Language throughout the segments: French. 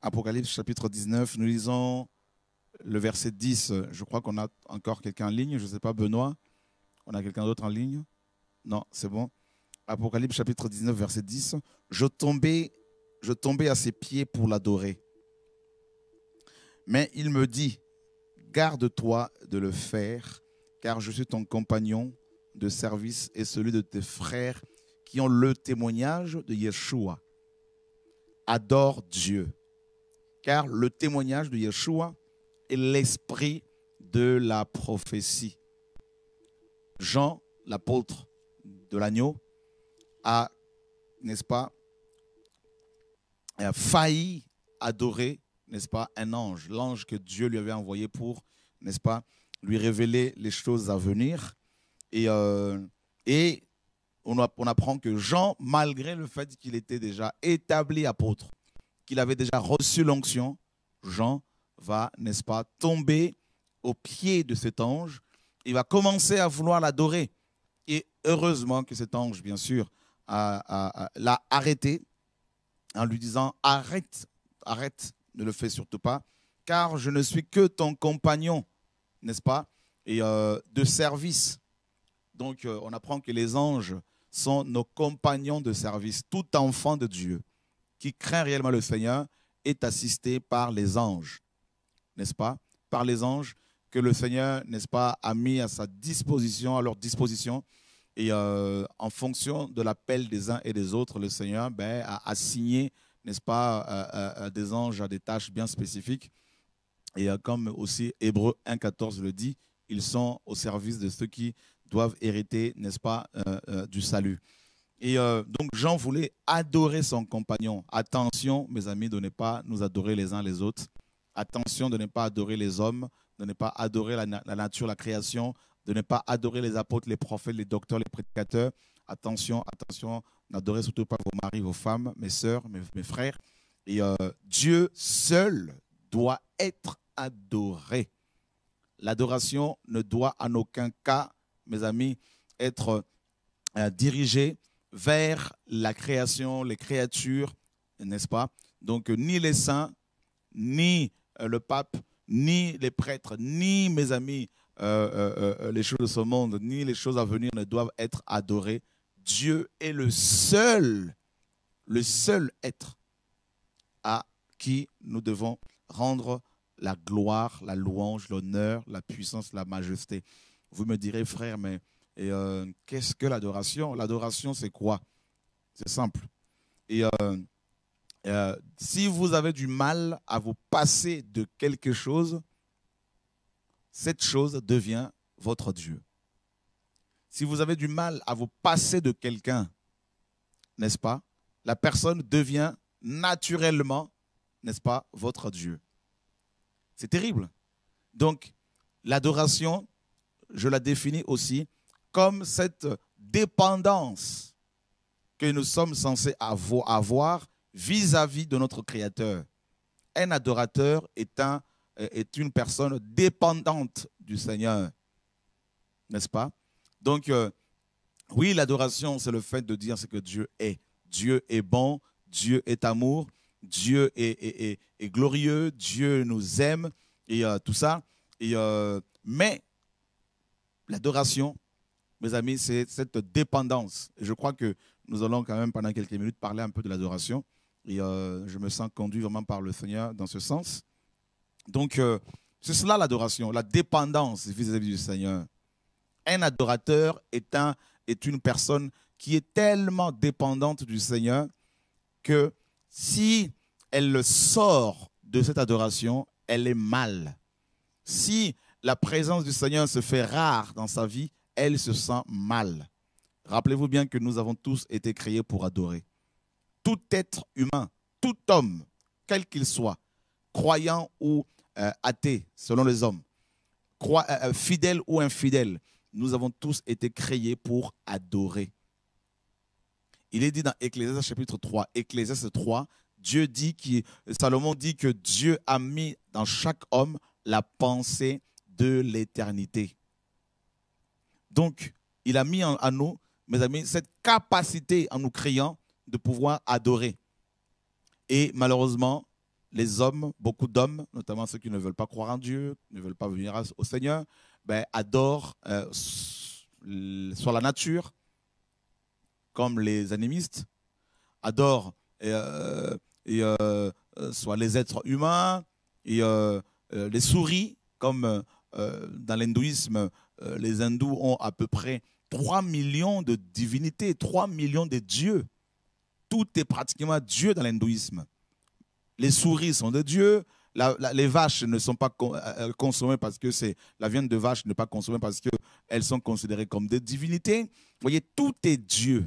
Apocalypse chapitre 19, nous lisons le verset 10. Je crois qu'on a encore quelqu'un en ligne. Je ne sais pas, Benoît. On a quelqu'un d'autre en ligne? Non, c'est bon. Apocalypse chapitre 19, verset 10. Je tombais à ses pieds pour l'adorer. Mais il me dit, garde-toi de le faire, car je suis ton compagnon de service et celui de tes frères qui ont le témoignage de Yeshua. Adore Dieu, car le témoignage de Yeshua est l'esprit de la prophétie. Jean, l'apôtre de l'agneau, a, n'est-ce pas, a failli adorer, n'est-ce pas, un ange, l'ange que Dieu lui avait envoyé pour, n'est-ce pas, lui révéler les choses à venir. Et on apprend que Jean, malgré le fait qu'il était déjà établi apôtre, qu'il avait déjà reçu l'onction, Jean va, n'est-ce pas, tomber aux pieds de cet ange. Il va commencer à vouloir l'adorer. Et heureusement que cet ange, bien sûr, l'a arrêté en lui disant « Arrête, arrête, ne le fais surtout pas, car je ne suis que ton compagnon, n'est-ce pas, et de service. » Donc, on apprend que les anges sont nos compagnons de service. Tout enfant de Dieu qui craint réellement le Seigneur est assisté par les anges, n'est-ce pas? Par les anges que le Seigneur, n'est-ce pas, a mis à sa disposition, à leur disposition. Et en fonction de l'appel des uns et des autres, le Seigneur a assigné, n'est-ce pas, des anges à des tâches bien spécifiques. Et comme aussi Hébreux 1,14 le dit, ils sont au service de ceux qui doivent hériter, n'est-ce pas, du salut. Et donc Jean voulait adorer son compagnon. Attention, mes amis, de ne pas nous adorer les uns les autres. Attention de ne pas adorer les hommes, de ne pas adorer la nature, la création, de ne pas adorer les apôtres, les prophètes, les docteurs, les prédicateurs. Attention, attention, n'adorez surtout pas vos maris, vos femmes, mes sœurs, mes frères. Et Dieu seul doit être adoré. L'adoration ne doit en aucun cas, mes amis, être dirigée vers la création, les créatures, n'est-ce pas? Donc, ni les saints, ni le pape, ni les prêtres, ni, mes amis, les choses de ce monde, ni les choses à venir ne doivent être adorées. Dieu est le seul être à qui nous devons rendre la gloire, la louange, l'honneur, la puissance, la majesté. Vous me direz, frère, mais qu'est-ce que l'adoration? L'adoration, c'est quoi? C'est simple. Et si vous avez du mal à vous passer de quelque chose, cette chose devient votre Dieu. Si vous avez du mal à vous passer de quelqu'un, n'est-ce pas? La personne devient naturellement, n'est-ce pas, votre Dieu. C'est terrible. Donc, l'adoration, je la définis aussi comme cette dépendance que nous sommes censés avoir vis-à-vis de notre Créateur. Un adorateur est une personne dépendante du Seigneur, n'est-ce pas? Donc, oui, l'adoration, c'est le fait de dire ce que Dieu est. Dieu est bon, Dieu est amour, Dieu est glorieux, Dieu nous aime, et tout ça. Et, mais l'adoration, mes amis, c'est cette dépendance. Et je crois que nous allons quand même, pendant quelques minutes, parler un peu de l'adoration. Et je me sens conduit vraiment par le Seigneur dans ce sens. Donc, c'est cela l'adoration, la dépendance vis-à-vis du Seigneur. Un adorateur est une personne qui est tellement dépendante du Seigneur que si elle sort de cette adoration, elle est mal. Si la présence du Seigneur se fait rare dans sa vie, elle se sent mal. Rappelez-vous bien que nous avons tous été créés pour adorer. Tout être humain, tout homme, quel qu'il soit, croyant ou athée, selon les hommes, fidèle ou infidèle, nous avons tous été créés pour adorer. Il est dit dans Ecclésiaste chapitre 3, Ecclésiaste 3, Salomon dit que Dieu a mis dans chaque homme la pensée de l'éternité. Donc, il a mis en nous, mes amis, cette capacité en nous créant de pouvoir adorer. Et malheureusement, les hommes, beaucoup d'hommes, notamment ceux qui ne veulent pas croire en Dieu, ne veulent pas venir au Seigneur, ben, adorent soit la nature, comme les animistes, adorent soit les êtres humains, et les souris, comme dans l'hindouisme, les hindous ont à peu près 3 millions de divinités, 3 millions de dieux. Tout est pratiquement Dieu dans l'hindouisme. Les souris sont de Dieu, les vaches ne sont pas consommées parce que la viande de vache n'est pas consommée parce qu'elles sont considérées comme des divinités. Vous voyez, tout est Dieu.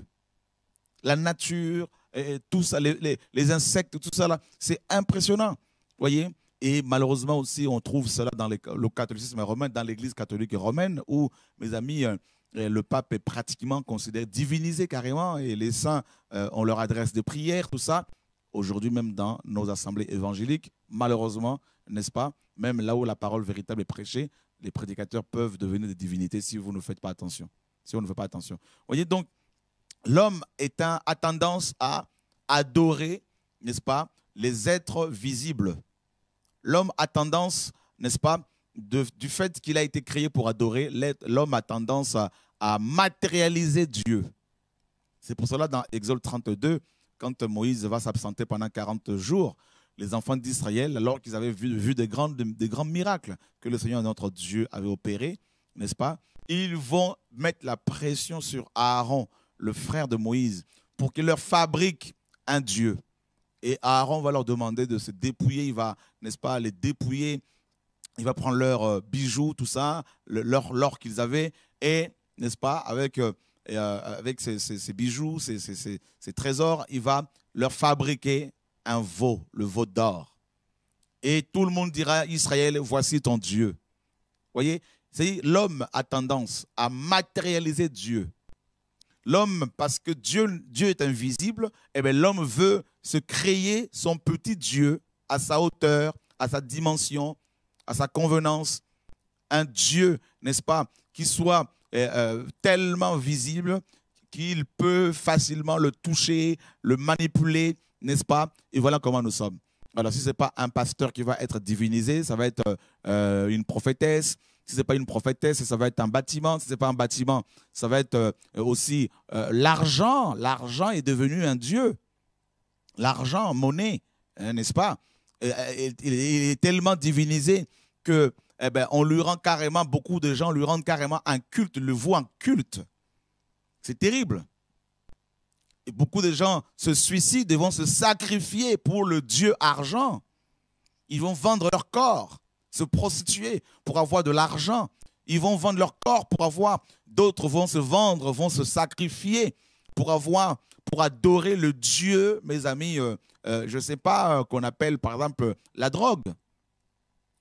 La nature, tout ça, les insectes, tout ça, c'est impressionnant. Vous voyez? Et malheureusement aussi, on trouve cela dans le catholicisme romain, dans l'église catholique romaine, où, mes amis, le pape est pratiquement considéré divinisé carrément, et les saints, on leur adresse des prières, tout ça. Aujourd'hui, même dans nos assemblées évangéliques, malheureusement, n'est-ce pas, même là où la parole véritable est prêchée, les prédicateurs peuvent devenir des divinités si vous ne faites pas attention. Si on ne fait pas attention. Vous voyez, donc, l'homme a tendance à adorer, n'est-ce pas, les êtres visibles. L'homme a tendance, n'est-ce pas, du fait qu'il a été créé pour adorer, l'homme a tendance à matérialiser Dieu. C'est pour cela, dans Exode 32, quand Moïse va s'absenter pendant 40 jours, les enfants d'Israël, alors qu'ils avaient vu des grands miracles que le Seigneur notre Dieu avait opérés, n'est-ce pas, ils vont mettre la pression sur Aaron, le frère de Moïse, pour qu'il leur fabrique un Dieu. Et Aaron va leur demander de se dépouiller, il va, n'est-ce pas, les dépouiller, il va prendre leurs bijoux, tout ça, l'or qu'ils avaient, et, n'est-ce pas, avec ses bijoux, ses trésors, il va leur fabriquer un veau, le veau d'or. Et tout le monde dira, Israël, voici ton Dieu. Vous voyez, l'homme a tendance à matérialiser Dieu. L'homme, parce que Dieu est invisible, eh bien, l'homme veut se créer son petit Dieu à sa hauteur, à sa dimension, à sa convenance. Un Dieu, n'est-ce pas, qui soit tellement visible qu'il peut facilement le toucher, le manipuler, n'est-ce pas? Et voilà comment nous sommes. Alors, si ce n'est pas un pasteur qui va être divinisé, ça va être une prophétesse. Si ce n'est pas une prophétesse, ça va être un bâtiment. Si ce n'est pas un bâtiment, ça va être aussi l'argent. L'argent est devenu un dieu. L'argent, monnaie, n'est-ce pas? Il est tellement divinisé que, eh ben, on lui rend carrément, beaucoup de gens lui rendent carrément un culte, le voient en culte. C'est terrible. Et beaucoup de gens se suicident et vont se sacrifier pour le dieu argent. Ils vont vendre leur corps, se prostituer pour avoir de l'argent. Ils vont vendre leur corps pour avoir, d'autres vont se vendre, vont se sacrifier pour adorer le Dieu, mes amis, je ne sais pas, qu'on appelle par exemple la drogue,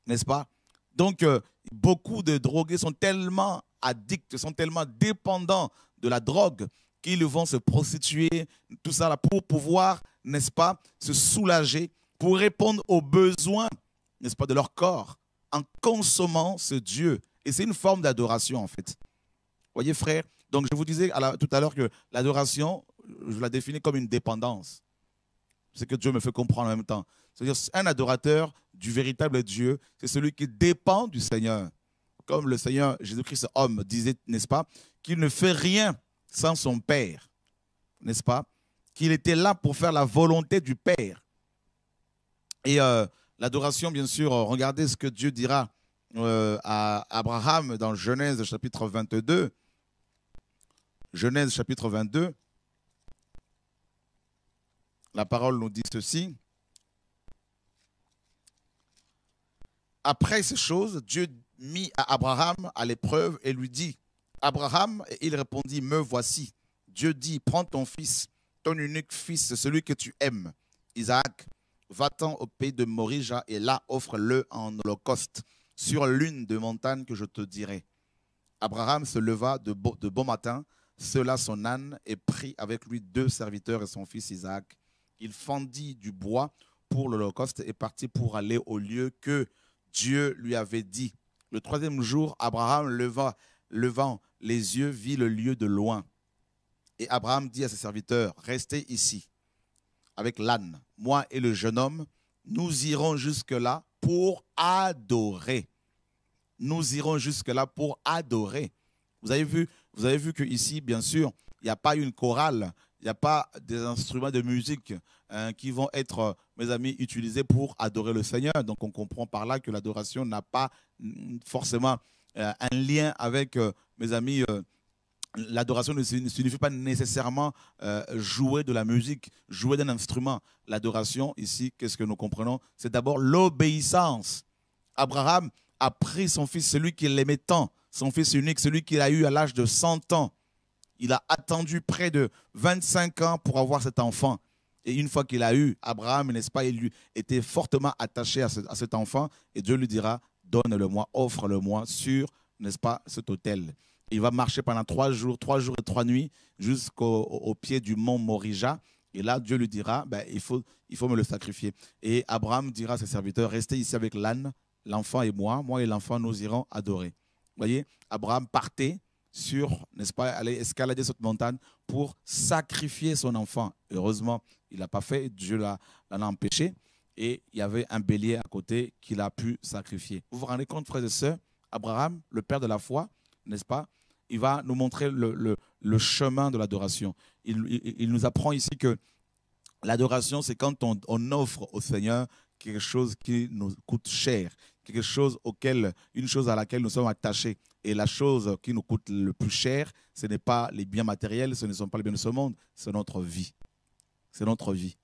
n'est-ce pas? Donc, beaucoup de drogués sont tellement addicts, sont tellement dépendants de la drogue qu'ils vont se prostituer, tout ça là, pour pouvoir, n'est-ce pas, se soulager, pour répondre aux besoins, n'est-ce pas, de leur corps, en consommant ce Dieu. Et c'est une forme d'adoration, en fait. Vous voyez, frère? Donc, je vous disais tout à l'heure que l'adoration, je la définis comme une dépendance. C'est ce que Dieu me fait comprendre en même temps. C'est-à-dire, un adorateur du véritable Dieu, c'est celui qui dépend du Seigneur. Comme le Seigneur Jésus-Christ, homme, disait, n'est-ce pas, qu'il ne fait rien sans son Père, n'est-ce pas? Qu'il était là pour faire la volonté du Père. Et l'adoration, bien sûr, regardez ce que Dieu dira à Abraham dans Genèse chapitre 22. Genèse chapitre 22. La parole nous dit ceci. Après ces choses, Dieu mit à Abraham à l'épreuve et lui dit, Abraham, et il répondit, me voici. Dieu dit, prends ton fils, ton unique fils, celui que tu aimes, Isaac, va-t'en au pays de Morija et là offre-le en holocauste sur l'une des montagnes que je te dirai. Abraham se leva de bon matin, sela son âne et prit avec lui 2 serviteurs et son fils Isaac. Il fendit du bois pour l'holocauste et partit pour aller au lieu que Dieu lui avait dit. Le 3e jour, Abraham levant les yeux, vit le lieu de loin. Et Abraham dit à ses serviteurs, restez ici avec l'âne, moi et le jeune homme, nous irons jusque-là pour adorer. Nous irons jusque-là pour adorer. Vous avez vu que ici, bien sûr, il n'y a pas une chorale, il n'y a pas des instruments de musique qui vont être, mes amis, utilisés pour adorer le Seigneur. Donc, on comprend par là que l'adoration n'a pas forcément un lien avec, mes amis, l'adoration ne signifie pas nécessairement jouer de la musique, jouer d'un instrument. L'adoration, ici, qu'est-ce que nous comprenons? C'est d'abord l'obéissance. Abraham a pris son fils, celui qui l'aimait tant, son fils unique, celui qu'il a eu à l'âge de 100 ans. Il a attendu près de 25 ans pour avoir cet enfant. Et une fois qu'il a eu, Abraham, n'est-ce pas, il lui était fortement attaché à cet enfant. Et Dieu lui dira, donne-le-moi, offre-le-moi sur, n'est-ce pas, cet autel. Il va marcher pendant 3 jours et 3 nuits jusqu'au pied du mont Morija. Et là, Dieu lui dira, ben, il faut me le sacrifier. Et Abraham dira à ses serviteurs, restez ici avec l'âne, l'enfant et moi et l'enfant, nous irons adorer. Vous voyez, Abraham partait sur, n'est-ce pas, aller escalader cette montagne pour sacrifier son enfant. Heureusement, il n'a pas fait, Dieu l'en a empêché. Et il y avait un bélier à côté qu'il a pu sacrifier. Vous vous rendez compte, frères et sœurs, Abraham, le père de la foi, n'est-ce pas, il va nous montrer le chemin de l'adoration. Il nous apprend ici que l'adoration, c'est quand on offre au Seigneur quelque chose qui nous coûte cher, quelque chose une chose à laquelle nous sommes attachés. Et la chose qui nous coûte le plus cher, ce n'est pas les biens matériels, ce ne sont pas les biens de ce monde, c'est notre vie. C'est notre vie,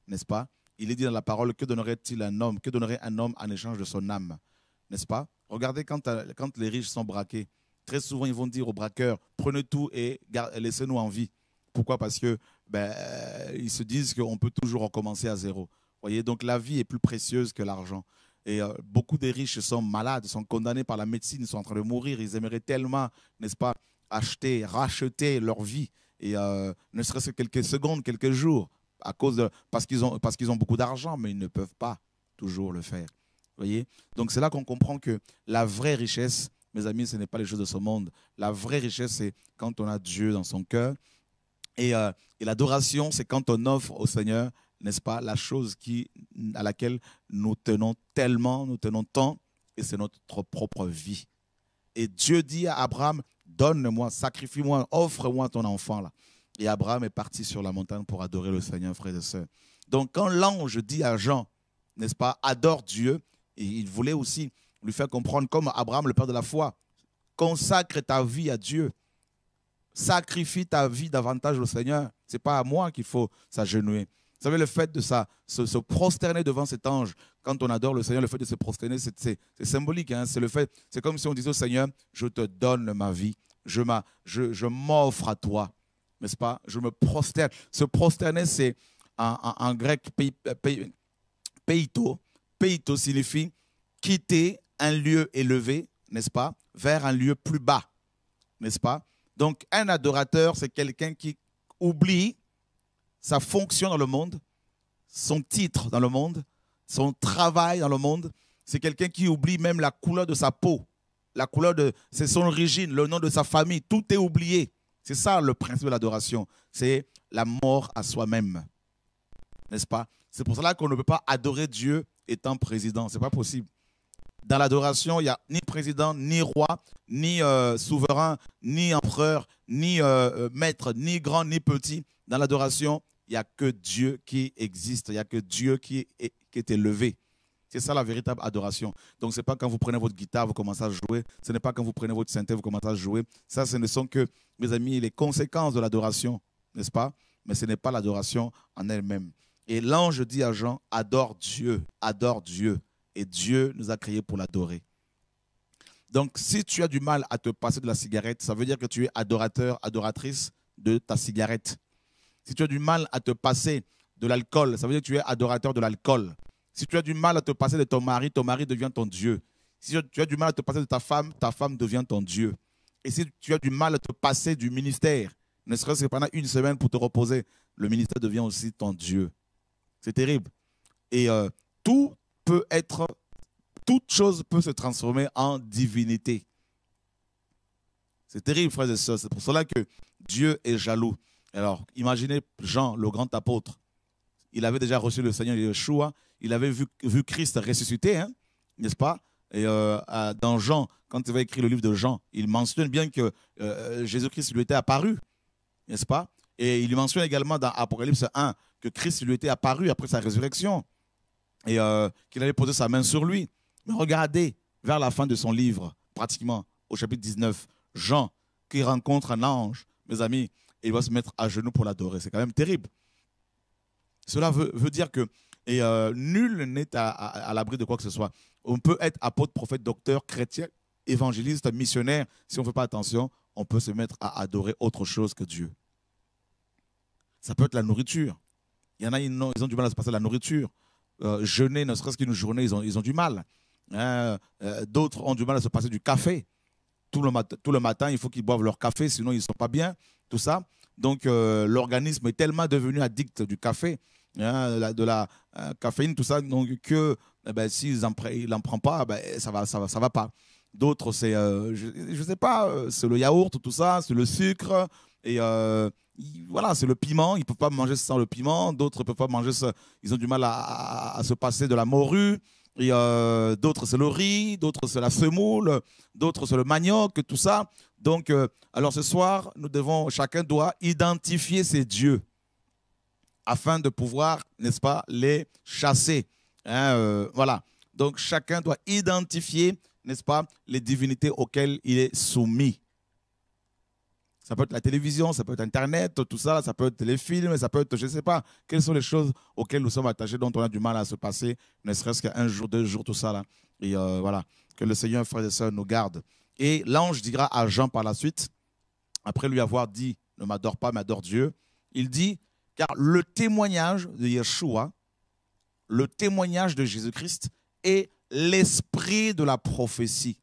n'est-ce pas? Il est dit dans la parole, que donnerait-il un homme? Que donnerait un homme en échange de son âme? N'est-ce pas? Regardez quand les riches sont braqués. Très souvent, ils vont dire aux braqueurs, prenez tout et laissez-nous en vie. Pourquoi? Parce que ils se disent qu'on peut toujours recommencer à zéro. Voyez, donc la vie est plus précieuse que l'argent. Et beaucoup des riches sont malades, sont condamnés par la médecine, sont en train de mourir. Ils aimeraient tellement, n'est-ce pas, racheter leur vie. Et ne serait-ce que quelques secondes, quelques jours, parce qu'ils ont beaucoup d'argent, mais ils ne peuvent pas toujours le faire. Voyez, donc c'est là qu'on comprend que la vraie richesse, mes amis, ce n'est pas les choses de ce monde. La vraie richesse, c'est quand on a Dieu dans son cœur. Et l'adoration, c'est quand on offre au Seigneur, n'est-ce pas, la chose à laquelle nous tenons tellement, nous tenons tant, et c'est notre propre vie. Et Dieu dit à Abraham, donne-moi, sacrifie-moi, offre-moi ton enfant là. Et Abraham est parti sur la montagne pour adorer le Seigneur, frères et sœurs. Donc quand l'ange dit à Jean, n'est-ce pas, adore Dieu, et il voulait aussi lui faire comprendre, comme Abraham, le père de la foi, consacre ta vie à Dieu. Sacrifie ta vie davantage au Seigneur. Ce n'est pas à moi qu'il faut s'agenouiller. Vous savez, le fait de se prosterner devant cet ange, quand on adore le Seigneur, le fait de se prosterner, c'est symbolique. Hein? C'est comme si on disait au Seigneur, je te donne ma vie, je m'offre à toi. N'est-ce pas? Je me prosterne. Se prosterner, c'est en grec peito. Peito signifie quitter un lieu élevé, n'est-ce pas, vers un lieu plus bas, n'est-ce pas? Donc, un adorateur, c'est quelqu'un qui oublie sa fonction dans le monde, son titre dans le monde, son travail dans le monde. C'est quelqu'un qui oublie même la couleur de sa peau, c'est son origine, le nom de sa famille. Tout est oublié. C'est ça le principe de l'adoration. C'est la mort à soi-même, n'est-ce pas? C'est pour cela qu'on ne peut pas adorer Dieu étant président. Ce n'est pas possible. Dans l'adoration, il n'y a ni président, ni roi, ni souverain, ni empereur, ni maître, ni grand, ni petit. Dans l'adoration, il n'y a que Dieu qui existe. Il n'y a que Dieu qui est élevé. C'est ça la véritable adoration. Donc, ce n'est pas quand vous prenez votre guitare, vous commencez à jouer. Ce n'est pas quand vous prenez votre synthé, vous commencez à jouer. Ça, ce ne sont que, mes amis, les conséquences de l'adoration, n'est-ce pas? Mais ce n'est pas l'adoration en elle-même. Et l'ange dit à Jean, adore Dieu, adore Dieu. Et Dieu nous a créés pour l'adorer. Donc, si tu as du mal à te passer de la cigarette, ça veut dire que tu es adorateur, adoratrice de ta cigarette. Si tu as du mal à te passer de l'alcool, ça veut dire que tu es adorateur de l'alcool. Si tu as du mal à te passer de ton mari devient ton Dieu. Si tu as du mal à te passer de ta femme devient ton Dieu. Et si tu as du mal à te passer du ministère, ne serait-ce que pendant une semaine pour te reposer, le ministère devient aussi ton Dieu. C'est terrible. Et toute chose peut se transformer en divinité. C'est terrible, frères et sœurs. C'est pour cela que Dieu est jaloux. Alors, imaginez Jean, le grand apôtre. il avait déjà reçu le Seigneur Yeshua, il avait vu Christ ressuscité, hein, n'est-ce pas? Et dans Jean, quand il va écrire le livre de Jean, il mentionne bien que Jésus-Christ lui était apparu, n'est-ce pas? Et il mentionne également dans Apocalypse 1 que Christ lui était apparu après sa résurrection et qu'il avait posé sa main sur lui. Mais regardez, vers la fin de son livre, pratiquement au chapitre 19, Jean, qui rencontre un ange, mes amis, et il va se mettre à genoux pour l'adorer. C'est quand même terrible. Cela veut dire que nul n'est à l'abri de quoi que ce soit. On peut être apôtre, prophète, docteur, chrétien, évangéliste, missionnaire. Si on ne fait pas attention, on peut se mettre à adorer autre chose que Dieu. Ça peut être la nourriture. Il y en a, ils ont du mal à se passer la nourriture. Jeûner, ne serait-ce qu'une journée, ils ont du mal. D'autres ont du mal à se passer du café. Tout le matin, il faut qu'ils boivent leur café, sinon ils ne sont pas bien. Tout ça. Donc, l'organisme est tellement devenu addict du café, de la caféine, tout ça, donc que s'il n'en prend pas, ça va pas. D'autres, c'est, je ne sais pas, c'est le yaourt, tout ça, c'est le sucre, et voilà, c'est le piment. Ils ne peuvent pas manger sans le piment. D'autres ne peuvent pas manger ça. Ils ont du mal à se passer de la morue. Et d'autres, c'est le riz. D'autres, c'est la semoule. D'autres, c'est le manioc, tout ça. Donc, alors ce soir, chacun doit identifier ses dieux afin de pouvoir, n'est-ce pas, les chasser. Voilà. Donc, chacun doit identifier, n'est-ce pas, les divinités auxquelles il est soumis. Ça peut être la télévision, ça peut être Internet, tout ça, ça peut être les films, ça peut être, je ne sais pas, quelles sont les choses auxquelles nous sommes attachés, dont on a du mal à se passer, ne serait-ce qu'un jour, 2 jours, tout ça. Là. Et voilà, que le Seigneur, frères et sœurs, nous garde. Et l'ange dira à Jean par la suite, après lui avoir dit, ne m'adore pas, mais adore Dieu, il dit, car le témoignage de Yeshua, le témoignage de Jésus-Christ est l'esprit de la prophétie.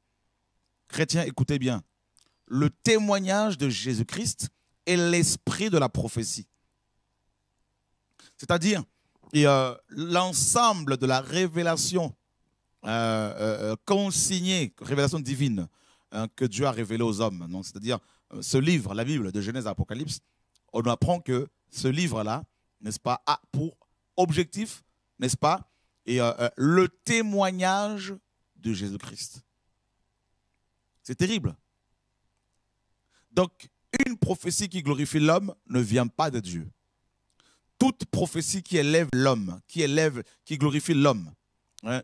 Chrétiens, écoutez bien. Le témoignage de Jésus-Christ est l'esprit de la prophétie. C'est-à-dire l'ensemble de la révélation consignée, révélation divine que Dieu a révélée aux hommes. C'est-à-dire ce livre, la Bible de Genèse à Apocalypse, on apprend que ce livre-là, n'est-ce pas, a pour objectif, n'est-ce pas, et le témoignage de Jésus-Christ. C'est terrible. Donc, une prophétie qui glorifie l'homme ne vient pas de Dieu. Toute prophétie qui élève l'homme, qui glorifie l'homme,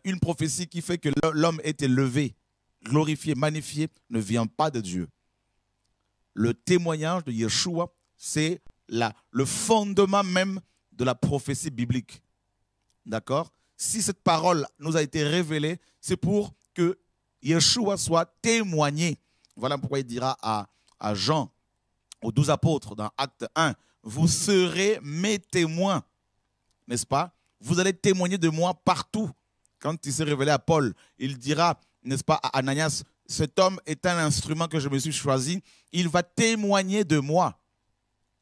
une prophétie qui fait que l'homme est élevé, glorifié, magnifié, ne vient pas de Dieu. Le témoignage de Yeshua, c'est le fondement même de la prophétie biblique. D'accord? Si cette parole nous a été révélée, c'est pour que Yeshua soit témoigné. Voilà pourquoi il dira à Jean, aux 12 apôtres, dans Acte 1, vous serez mes témoins, n'est-ce pas? Vous allez témoigner de moi partout. Quand il s'est révélé à Paul, il dira, n'est-ce pas, à Ananias, cet homme est un instrument que je me suis choisi, il va témoigner de moi.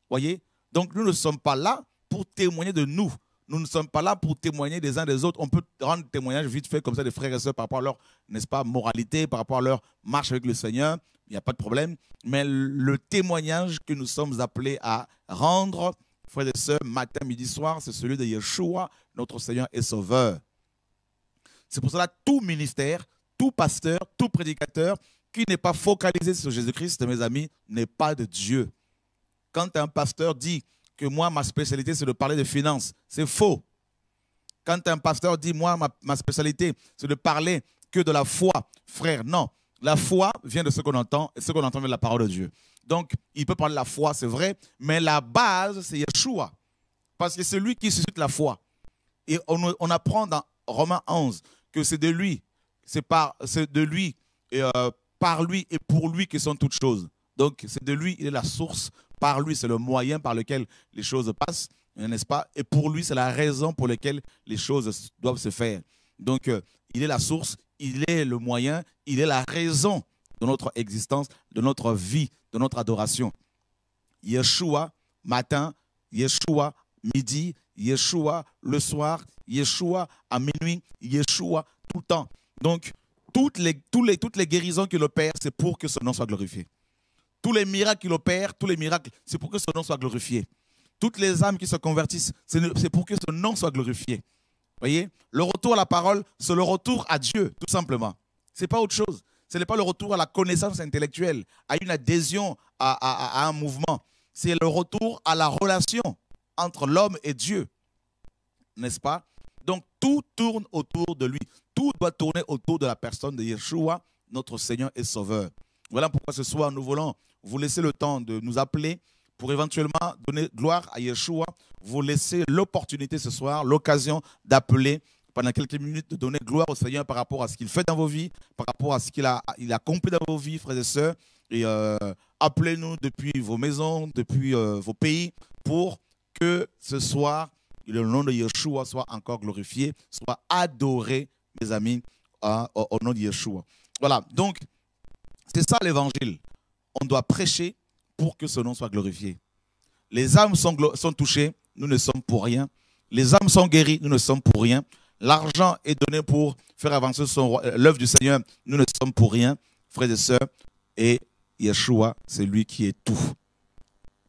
Voyez? Donc nous ne sommes pas là pour témoigner de nous. Nous ne sommes pas là pour témoigner des uns des autres. On peut rendre témoignage vite fait comme ça des frères et sœurs par rapport à leur, n'est-ce pas, moralité, par rapport à leur marche avec le Seigneur. Il n'y a pas de problème. Mais le témoignage que nous sommes appelés à rendre, frères et sœurs, matin, midi, soir, c'est celui de Yeshua, notre Seigneur et Sauveur. C'est pour cela que tout ministère, tout pasteur, tout prédicateur qui n'est pas focalisé sur Jésus-Christ, mes amis, n'est pas de Dieu. Quand un pasteur dit que moi, ma spécialité, c'est de parler de finances, c'est faux. Quand un pasteur dit, moi, ma spécialité, c'est de parler que de la foi, frère, non. La foi vient de ce qu'on entend, et ce qu'on entend vient de la parole de Dieu. Donc, il peut parler de la foi, c'est vrai, mais la base, c'est Yeshua. Parce que c'est lui qui suscite la foi. Et on apprend dans Romains 11 que c'est de lui, et par lui et pour lui que sont toutes choses. Donc, c'est de lui, il est la source. Par lui, c'est le moyen par lequel les choses passent, n'est-ce pas? Et pour lui, c'est la raison pour laquelle les choses doivent se faire. Donc, il est la source, il est le moyen, il est la raison de notre existence, de notre vie, de notre adoration. Yeshua, matin, Yeshua, midi, Yeshua, le soir, Yeshua, à minuit, Yeshua, tout le temps. Donc, toutes les guérisons qu'il opère, c'est pour que son nom soit glorifié. Tous les miracles qu'il opère, tous les miracles, c'est pour que son nom soit glorifié. Toutes les âmes qui se convertissent, c'est pour que ce nom soit glorifié. Vous voyez, le retour à la parole, c'est le retour à Dieu, tout simplement. Ce n'est pas autre chose. Ce n'est pas le retour à la connaissance intellectuelle, à une adhésion à un mouvement. C'est le retour à la relation entre l'homme et Dieu. N'est-ce pas? Donc, tout tourne autour de lui. Tout doit tourner autour de la personne de Yeshua, notre Seigneur et Sauveur. Voilà pourquoi ce soir, nous voulons vous laisser le temps de nous appeler pour éventuellement donner gloire à Yeshua. Vous laissez l'opportunité ce soir, l'occasion d'appeler pendant quelques minutes, de donner gloire au Seigneur par rapport à ce qu'il fait dans vos vies, par rapport à ce qu'il a accompli dans vos vies, frères et sœurs. Et appelez-nous depuis vos maisons, depuis vos pays, pour que ce soir, le nom de Yeshua soit encore glorifié, soit adoré, mes amis, au nom de Yeshua. Voilà, donc, c'est ça l'évangile. On doit prêcher pour que ce nom soit glorifié. Les âmes sont touchées, nous ne sommes pour rien. Les âmes sont guéries, nous ne sommes pour rien. L'argent est donné pour faire avancer l'œuvre du Seigneur, nous ne sommes pour rien, frères et sœurs. Et Yeshua, c'est lui qui est tout.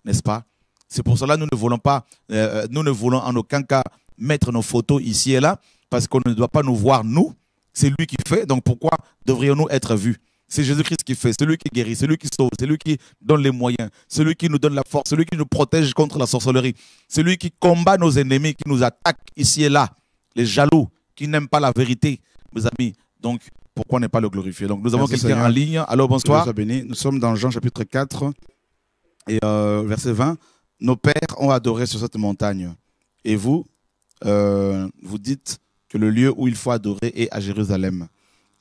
N'est-ce pas? C'est pour cela que nous ne voulons en aucun cas mettre nos photos ici et là, parce qu'on ne doit pas nous voir nous. C'est lui qui fait, donc pourquoi devrions-nous être vus? C'est Jésus-Christ qui fait, c'est lui qui guérit, c'est lui qui sauve, c'est lui qui donne les moyens, c'est lui qui nous donne la force, c'est lui qui nous protège contre la sorcellerie, c'est lui qui combat nos ennemis, qui nous attaque ici et là, les jaloux, qui n'aiment pas la vérité, mes amis. Donc, pourquoi ne pas le glorifier? Donc, nous avons quelqu'un en ligne. Allô, bonsoir. Nous sommes dans Jean chapitre 4 et verset 20. Nos pères ont adoré sur cette montagne. Et vous, vous dites que le lieu où il faut adorer est à Jérusalem.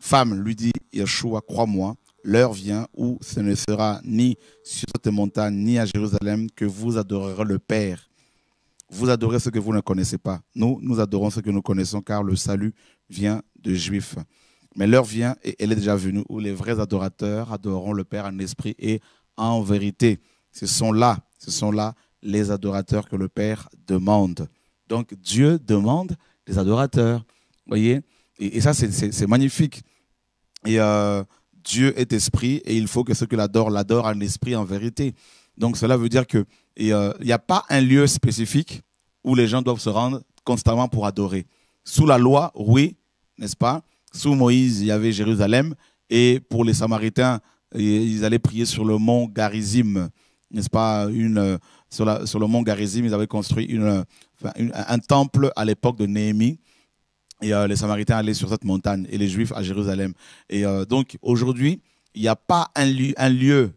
Femme, lui dit Yeshua, crois-moi, l'heure vient où ce ne sera ni sur cette montagne, ni à Jérusalem que vous adorerez le Père. Vous adorez ce que vous ne connaissez pas. Nous adorons ce que nous connaissons, car le salut vient de Juifs. Mais l'heure vient, et elle est déjà venue, où les vrais adorateurs adoreront le Père en esprit et en vérité. Ce sont là les adorateurs que le Père demande. Donc Dieu demande des adorateurs. Vous voyez? Et ça, c'est magnifique. Et Dieu est esprit et il faut que ceux qui l'adorent en esprit, en vérité. Donc cela veut dire qu'il n'y a pas un lieu spécifique où les gens doivent se rendre constamment pour adorer. Sous la loi, oui, n'est-ce pas? Sous Moïse, il y avait Jérusalem. Et pour les Samaritains, ils allaient prier sur le mont Garizim, n'est-ce pas? Sur le mont Garizim, ils avaient construit un temple à l'époque de Néhémie. Et les Samaritains allaient sur cette montagne et les Juifs à Jérusalem. Et donc aujourd'hui, il n'y a pas un lieu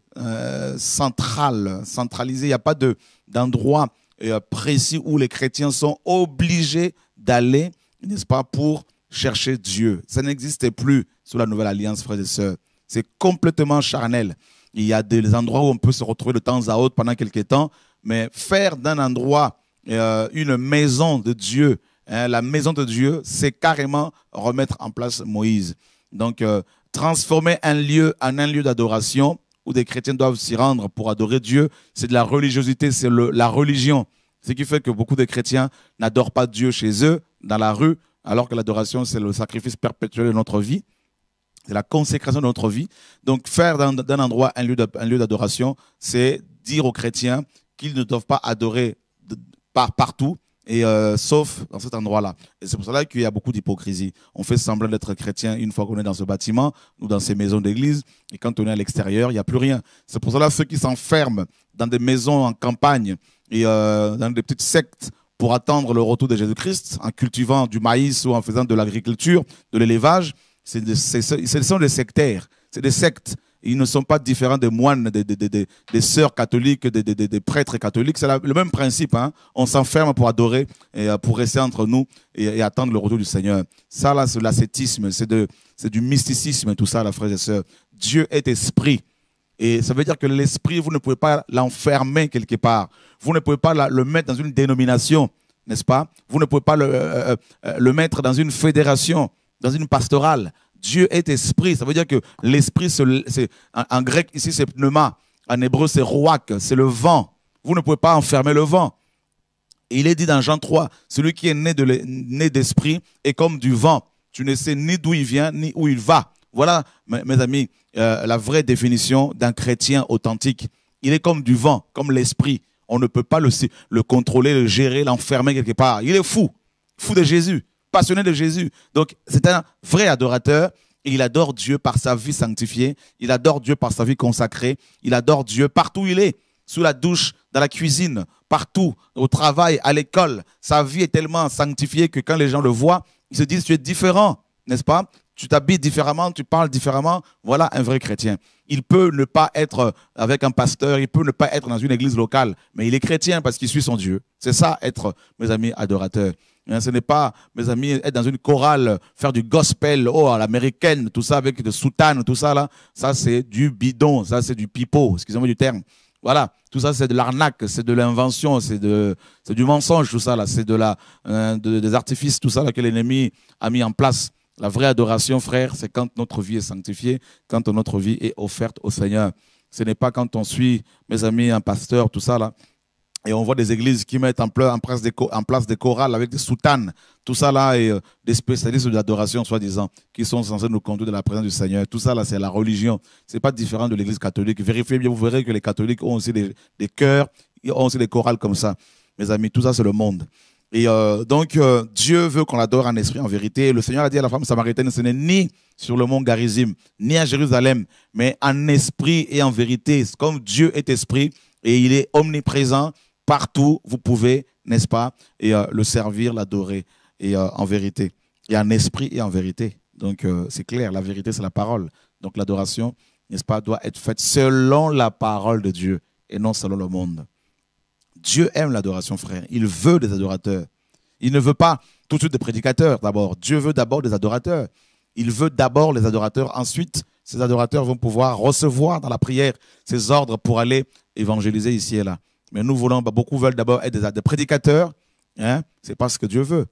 centralisé, il n'y a pas d'endroit précis où les chrétiens sont obligés d'aller, n'est-ce pas, pour chercher Dieu. Ça n'existait plus sous la Nouvelle Alliance, frères et sœurs. C'est complètement charnel. Il y a des endroits où on peut se retrouver de temps à autre pendant quelques temps, mais faire d'un endroit une maison de Dieu, la maison de Dieu, c'est carrément remettre en place Moïse. Donc, transformer un lieu en un lieu d'adoration où des chrétiens doivent s'y rendre pour adorer Dieu, c'est de la religiosité, c'est la religion. Ce qui fait que beaucoup de chrétiens n'adorent pas Dieu chez eux, dans la rue, alors que l'adoration, c'est le sacrifice perpétuel de notre vie. C'est la consécration de notre vie. Donc, faire d'un endroit un lieu d'adoration, c'est dire aux chrétiens qu'ils ne doivent pas adorer partout, et sauf dans cet endroit-là. Et c'est pour cela qu'il y a beaucoup d'hypocrisie. On fait semblant d'être chrétien une fois qu'on est dans ce bâtiment ou dans ces maisons d'église, et quand on est à l'extérieur, il n'y a plus rien. C'est pour cela que ceux qui s'enferment dans des maisons en campagne et dans des petites sectes pour attendre le retour de Jésus-Christ, en cultivant du maïs ou en faisant de l'agriculture, de l'élevage, ce sont des sectaires, c'est des sectes. Ils ne sont pas différents des moines, des sœurs catholiques, des prêtres catholiques. C'est le même principe. Hein. On s'enferme pour adorer, et pour rester entre nous et attendre le retour du Seigneur. Ça, là, c'est l'ascétisme, c'est du mysticisme, tout ça, là, frères et sœurs. Dieu est esprit. Et ça veut dire que l'esprit, vous ne pouvez pas l'enfermer quelque part. Vous ne pouvez pas le mettre dans une dénomination, n'est-ce pas? Vous ne pouvez pas le mettre dans une fédération, dans une pastorale. Dieu est esprit. Ça veut dire que l'esprit, en grec, ici, c'est pneuma. En hébreu, c'est roak, c'est le vent. Vous ne pouvez pas enfermer le vent. Et il est dit dans Jean 3, celui qui est né d'esprit est comme du vent. Tu ne sais ni d'où il vient, ni où il va. Voilà, mes amis, la vraie définition d'un chrétien authentique. Il est comme du vent, comme l'esprit. On ne peut pas le contrôler, le gérer, l'enfermer quelque part. Il est fou, fou de Jésus, passionné de Jésus. Donc, c'est un vrai adorateur. Et il adore Dieu par sa vie sanctifiée. Il adore Dieu par sa vie consacrée. Il adore Dieu partout où il est. Sous la douche, dans la cuisine, partout, au travail, à l'école. Sa vie est tellement sanctifiée que quand les gens le voient, ils se disent, tu es différent, n'est-ce pas? Tu t'habilles différemment, tu parles différemment. Voilà un vrai chrétien. Il peut ne pas être avec un pasteur, il peut ne pas être dans une église locale, mais il est chrétien parce qu'il suit son Dieu. C'est ça, être, mes amis, adorateur. Ce n'est pas, mes amis, être dans une chorale, faire du gospel, oh, à l'américaine, tout ça avec des soutanes, tout ça là. Ça, c'est du bidon, ça, c'est du pipeau, excusez-moi du terme. Voilà, tout ça, c'est de l'arnaque, c'est de l'invention, c'est du mensonge, tout ça là. C'est des artifices, tout ça là, que l'ennemi a mis en place. La vraie adoration, frère, c'est quand notre vie est sanctifiée, quand notre vie est offerte au Seigneur. Ce n'est pas quand on suit, mes amis, un pasteur, tout ça là. Et on voit des églises qui mettent en place des chorales avec des soutanes, tout ça là, et des spécialistes de l'adoration, soi-disant, qui sont censés nous conduire de la présence du Seigneur. Tout ça là, c'est la religion. C'est pas différent de l'église catholique. Vérifiez bien, vous verrez que les catholiques ont aussi des chœurs, ils ont aussi des chorales comme ça. Mes amis, tout ça, c'est le monde. Et donc, Dieu veut qu'on l'adore en esprit, en vérité. Et le Seigneur a dit à la femme samaritaine, ce n'est ni sur le mont Garizim, ni à Jérusalem, mais en esprit et en vérité. Comme Dieu est esprit et il est omniprésent, partout, vous pouvez, n'est-ce pas, et le servir, l'adorer, et en vérité, et en esprit et en vérité. Donc, c'est clair, la vérité, c'est la parole. Donc, l'adoration, n'est-ce pas, doit être faite selon la parole de Dieu et non selon le monde. Dieu aime l'adoration, frère. Il veut des adorateurs. Il ne veut pas tout de suite des prédicateurs, d'abord. Dieu veut d'abord des adorateurs. Il veut d'abord les adorateurs. Ensuite, ces adorateurs vont pouvoir recevoir dans la prière ces ordres pour aller évangéliser ici et là. Mais nous voulons, beaucoup veulent d'abord être des prédicateurs. Hein, c'est pas ce que Dieu veut.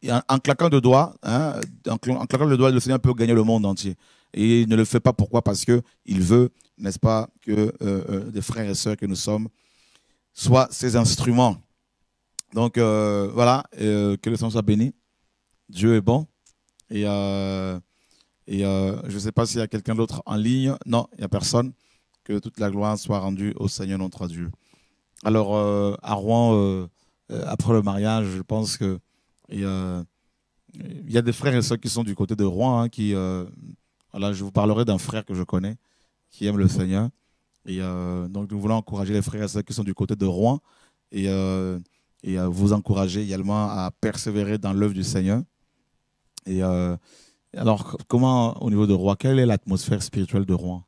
Et en claquant de doigts, hein, en claquant le doigt, le Seigneur peut gagner le monde entier. Et il ne le fait pas pourquoi? Parce qu'il veut, n'est-ce pas, que des frères et sœurs que nous sommes soient ses instruments. Donc voilà, que le Seigneur soit béni. Dieu est bon. Et je ne sais pas s'il y a quelqu'un d'autre en ligne. Non, il n'y a personne. Que toute la gloire soit rendue au Seigneur notre Dieu. Alors, à Rouen, après le mariage, je pense que il y a des frères et sœurs qui sont du côté de Rouen. Hein, voilà, je vous parlerai d'un frère que je connais qui aime le Seigneur. Et donc, nous voulons encourager les frères et sœurs qui sont du côté de Rouen et vous encourager également à persévérer dans l'œuvre du Seigneur. Et alors, comment, au niveau de Rouen, quelle est l'atmosphère spirituelle de Rouen?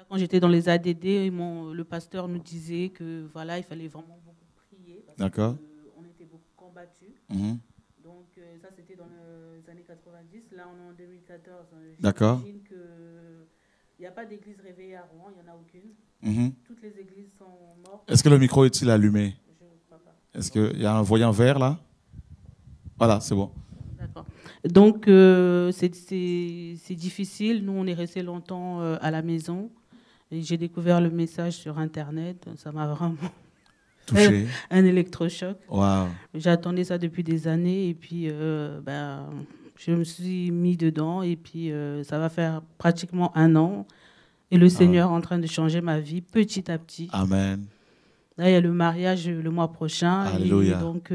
Quand j'étais dans les ADD, le pasteur nous disait que voilà, il fallait vraiment beaucoup prier. D'accord. On était beaucoup combattus. Donc ça, c'était dans les années 90. Là, on est en 2014. D'accord. J'imagine qu'il n'y a pas d'église réveillée à Rouen, il n'y en a aucune. Toutes les églises sont mortes. Est-ce que le micro est-il allumé? Je ne crois pas. Est-ce qu'il y a un voyant vert là? Voilà, c'est bon. D'accord. Donc, c'est difficile. Nous, on est restés longtemps à la maison. J'ai découvert le message sur Internet. Ça m'a vraiment touché. Un électrochoc. Wow. J'attendais ça depuis des années. Et puis, je me suis mis dedans. Et puis, ça va faire pratiquement 1 an. Et le Seigneur est en train de changer ma vie petit à petit. Amen. Là, il y a le mariage le mois prochain. Alléluia. Et donc...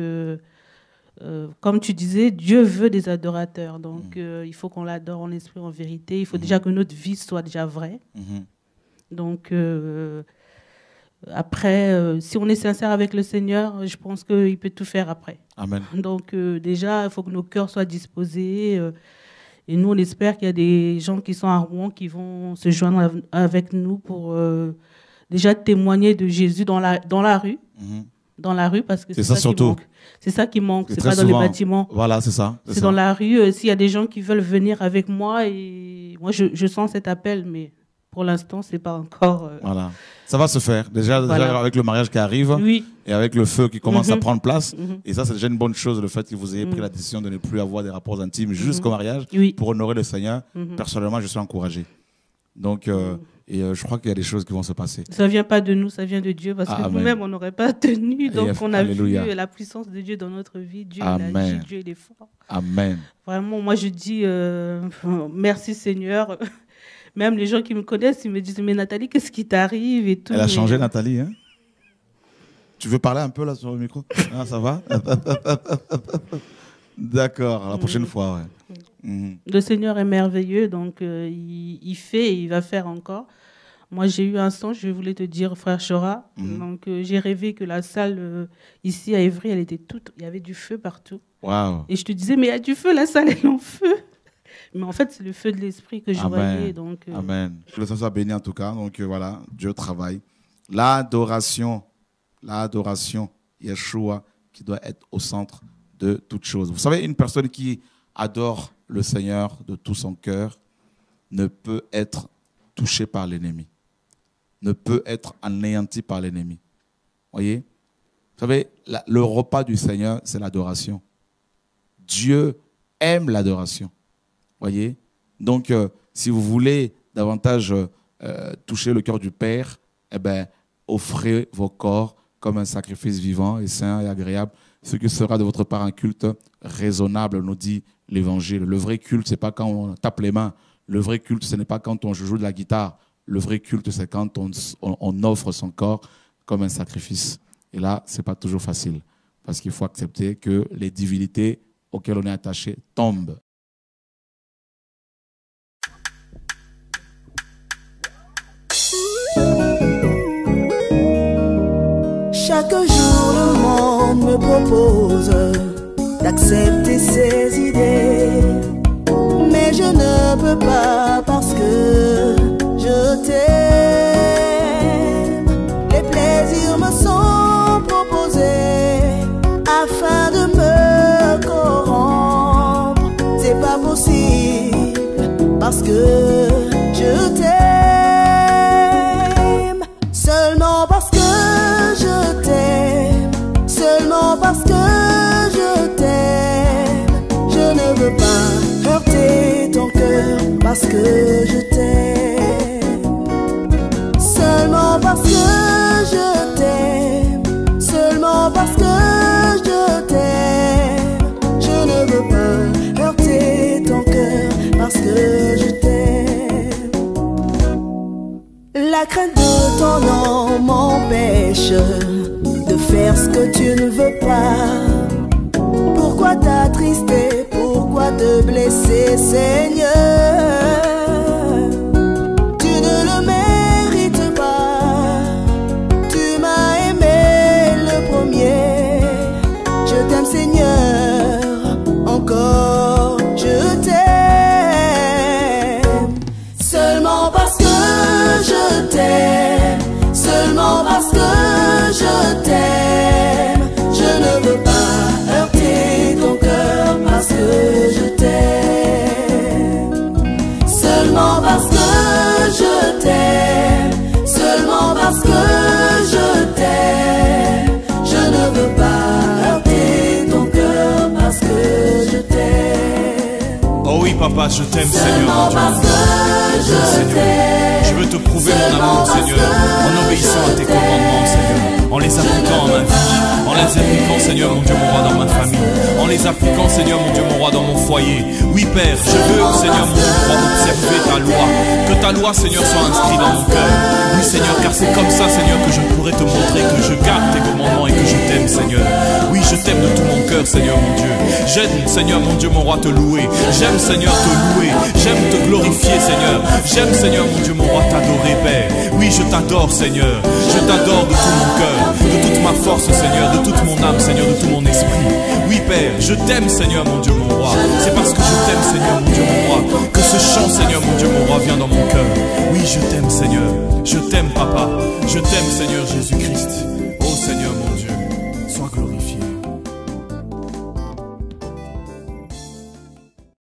comme tu disais, Dieu veut des adorateurs. Donc, il faut qu'on l'adore en esprit, en vérité. Il faut déjà que notre vie soit déjà vraie. Donc, après, si on est sincère avec le Seigneur, je pense qu'il peut tout faire après. Amen. Donc, déjà, il faut que nos cœurs soient disposés. Et nous, on espère qu'il y a des gens qui sont à Rouen qui vont se joindre avec nous pour déjà témoigner de Jésus dans la rue. Dans la rue, parce que c'est ça qui manque. C'est ça qui manque, c'est pas dans les bâtiments. Voilà, c'est ça. C'est dans la rue. S'il y a des gens qui veulent venir avec moi, et moi je sens cet appel, mais pour l'instant, c'est pas encore... Voilà. Ça va se faire. Déjà avec le mariage qui arrive, oui. Et avec le feu qui commence à prendre place. Et ça, c'est déjà une bonne chose, le fait que vous ayez pris la décision de ne plus avoir des rapports intimes jusqu'au mariage pour honorer le Seigneur. Personnellement, je suis encouragé. Donc... Et je crois qu'il y a des choses qui vont se passer. Ça ne vient pas de nous, ça vient de Dieu, parce que nous-mêmes, on n'aurait pas tenu. Donc, on a vu la puissance de Dieu dans notre vie. Dieu agit, Dieu est fort. Amen. Vraiment, moi, je dis merci Seigneur. Même les gens qui me connaissent, ils me disent, mais Nathalie, qu'est-ce qui t'arrive et tout. Elle a changé, Nathalie, hein? Tu veux parler un peu là sur le micro? Ah, ça va? D'accord, la prochaine fois, ouais. Le Seigneur est merveilleux, donc il fait et il va faire encore. Moi, j'ai eu un songe, je voulais te dire, frère Chora. Donc, j'ai rêvé que la salle ici à Évry, elle était toute, il y avait du feu partout. Wow. Et je te disais, mais il y a du feu, la salle est en feu. Mais en fait, c'est le feu de l'esprit que je voyais. Donc, Amen. Que le Seigneur soit béni en tout cas. Donc voilà, Dieu travaille. L'adoration, Yeshua, qui doit être au centre de toute chose. Vous savez, une personne qui adore le Seigneur de tout son cœur ne peut être touchée par l'ennemi, ne peut être anéantie par l'ennemi. Voyez? Vous savez, le repas du Seigneur, c'est l'adoration. Dieu aime l'adoration. Voyez? Donc, si vous voulez davantage toucher le cœur du Père, eh ben, offrez vos corps comme un sacrifice vivant et saint et agréable, ce qui sera de votre part un culte raisonnable, nous dit l'Évangile. Le vrai culte, ce n'est pas quand on tape les mains. Le vrai culte, ce n'est pas quand on joue de la guitare. Le vrai culte, c'est quand on offre son corps comme un sacrifice. Et là, ce n'est pas toujours facile, parce qu'il faut accepter que les divinités auxquelles on est attaché tombent. Chaque jour le monde me propose d'accepter ses idées, mais je ne peux pas parce que je t'aime. Les plaisirs me sont proposés afin de me corrompre. C'est pas possible parce que je t'aime. Seulement parce que je t'aime, seulement parce que je t'aime, je ne veux pas heurter ton cœur parce que je t'aime. Seulement parce que je t'aime, seulement parce que je t'aime, je ne veux pas heurter ton cœur parce que je t'aime. La crainte de ton nom m'empêche de faire ce que tu ne veux pas. Pourquoi t'attrister, pourquoi te blesser, Seigneur? Tu ne le mérites pas. Tu m'as aimé le premier. Je t'aime, Seigneur, encore je t'aime. Seulement parce que je t'aime, seulement parce que je t'aime, je ne veux pas heurter ton cœur parce que je t'aime. Seulement parce que je t'aime, seulement parce que je t'aime, je ne veux pas heurter ton cœur parce que je t'aime. Oh oui papa, je t'aime Seigneur Seulement mon Dieu. parce que je t'aime. Je veux te prouver mon amour Seigneur, en obéissant à tes commandements Seigneur, en les appliquant à ma vie, en les appliquant Seigneur mon Dieu mon roi dans ma famille, en les appliquant Seigneur mon Dieu mon roi dans mon foyer. Oui Père, je veux Seigneur mon Dieu mon roi observer ta loi, que ta loi Seigneur soit inscrite dans mon cœur. Oui Seigneur, car c'est comme ça Seigneur que je pourrai te montrer que je garde tes commandements et que je t'aime Seigneur. Oui, je t'aime de tout mon cœur Seigneur mon Dieu. J'aime Seigneur mon Dieu mon roi te louer, j'aime Seigneur te louer, j'aime te glorifier Seigneur, j'aime Seigneur mon Dieu mon roi t'adorer Père. Oui, je t'adore Seigneur, je t'adore de tout mon cœur, de toute ma force Seigneur, de toute mon âme Seigneur, de tout mon esprit. Oui Père, je t'aime Seigneur mon Dieu mon roi. C'est parce que je t'aime Seigneur mon Dieu mon roi que ce chant Seigneur mon Dieu mon roi vient dans mon cœur. Oui, je t'aime Seigneur, je t'aime Papa, je t'aime Seigneur